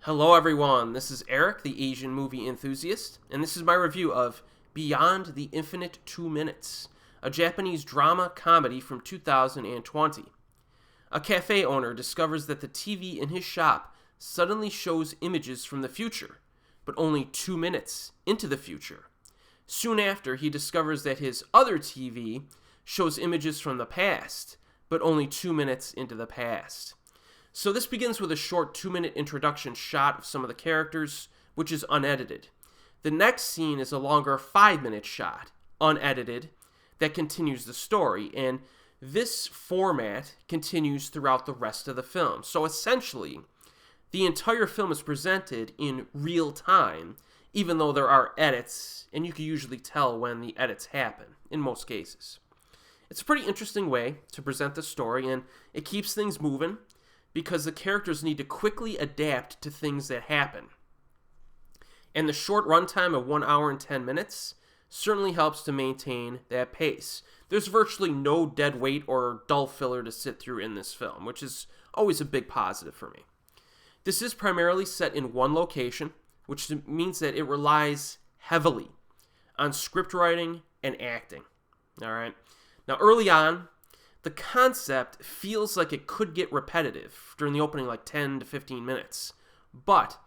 Hello everyone, this is Erik, the Asian movie enthusiast, and this is my review of Beyond the Infinite 2 Minutes, a Japanese drama comedy from 2020. A cafe owner discovers that the TV in his shop suddenly shows images from the future, but only 2 minutes into the future. Soon after, he discovers that his other TV shows images from the past, but only 2 minutes into the past. So this begins with a short 2-minute introduction shot of some of the characters, which is unedited. The next scene is a longer 5-minute shot, unedited, that continues the story, and this format continues throughout the rest of the film. So essentially, the entire film is presented in real time, even though there are edits, and you can usually tell when the edits happen, in most cases. It's a pretty interesting way to present the story, and it keeps things moving, because the characters need to quickly adapt to things that happen. And the short runtime of 1 hour and 10 minutes certainly helps to maintain that pace. There's virtually no dead weight or dull filler to sit through in this film, which is always a big positive for me. This is primarily set in one location, which means that it relies heavily on script writing and acting. All right. Now, early on, the concept feels like it could get repetitive during the opening 10 to 15 minutes, but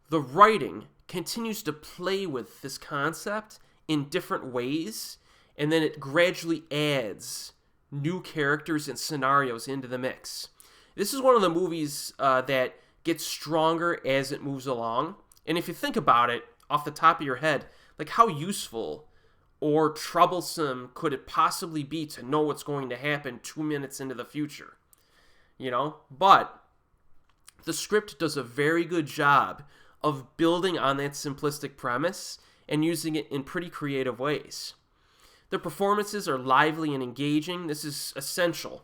the writing continues to play with this concept in different ways, and then it gradually adds new characters and scenarios into the mix. This is one of the movies that gets stronger as it moves along, and if you think about it off the top of your head, how useful or troublesome could it possibly be to know what's going to happen 2 minutes into the future? But the script does a very good job of building on that simplistic premise and using it in pretty creative ways. The performances are lively and engaging. This is essential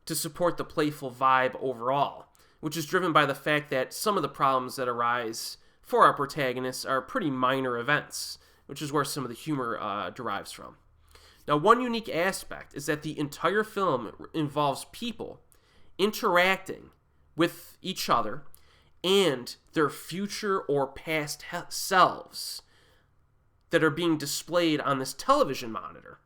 to support the playful vibe overall, which is driven by the fact that some of the problems that arise for our protagonists are pretty minor events, which is where some of the humor derives from. Now, one unique aspect is that the entire film involves people interacting with each other and their future or past selves that are being displayed on this television monitor.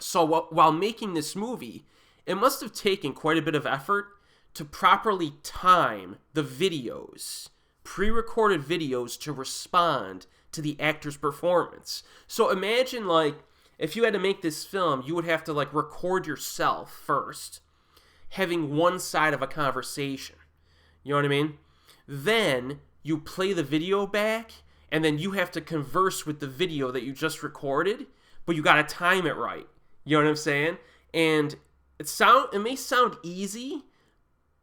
So while making this movie, it must have taken quite a bit of effort to properly time the videos, pre-recorded videos, to respond to the actor's performance. So imagine if you had to make this film, you would have to record yourself first, having one side of a conversation. You know what I mean? Then you play the video back, and then you have to converse with the video that you just recorded, but you gotta time it right. You know what I'm saying? And it may sound easy,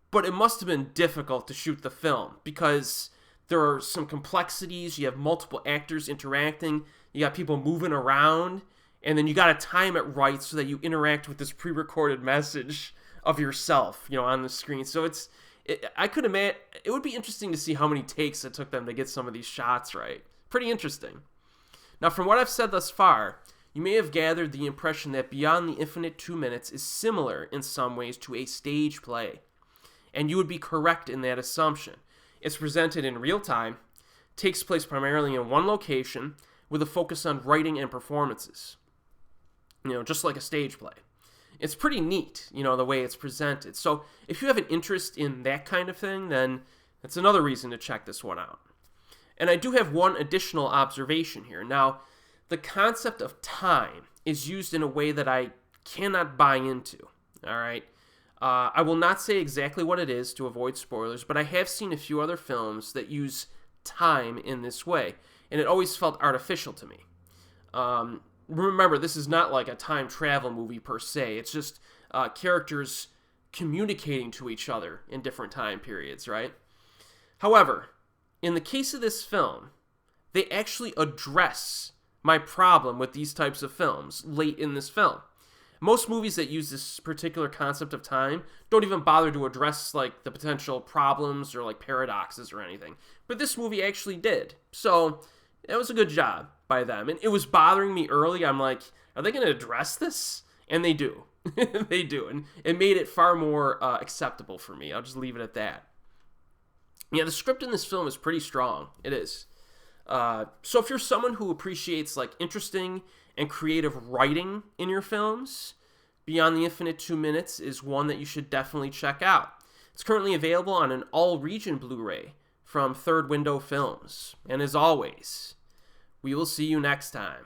but it must have been difficult to shoot the film because there are some complexities. You have multiple actors interacting. You got people moving around. And then you got to time it right so that you interact with this pre-recorded message of yourself, on the screen. So I could imagine, it would be interesting to see how many takes it took them to get some of these shots right. Pretty interesting. Now, from what I've said thus far, you may have gathered the impression that Beyond the Infinite 2 Minutes is similar in some ways to a stage play. And you would be correct in that assumption. It's presented in real time, takes place primarily in one location, with a focus on writing and performances. Just like a stage play. It's pretty neat, the way it's presented. So if you have an interest in that kind of thing, then that's another reason to check this one out. And I do have one additional observation here. Now, the concept of time is used in a way that I cannot buy into, all right? I will not say exactly what it is to avoid spoilers, but I have seen a few other films that use time in this way, and it always felt artificial to me. Remember, this is not like a time travel movie per se. It's just characters communicating to each other in different time periods, right? However, in the case of this film, they actually address my problem with these types of films late in this film. Most movies that use this particular concept of time don't even bother to address the potential problems or paradoxes or anything. But this movie actually did. So it was a good job by them. And it was bothering me early. I'm like, are they going to address this? And they do. They do. And it made it far more acceptable for me. I'll just leave it at that. Yeah, the script in this film is pretty strong. It is. So if you're someone who appreciates like interesting and creative writing in your films, Beyond the Infinite 2 Minutes is one that you should definitely check out. It's currently available on an all-region Blu-ray from Third Window Films. And as always, we will see you next time.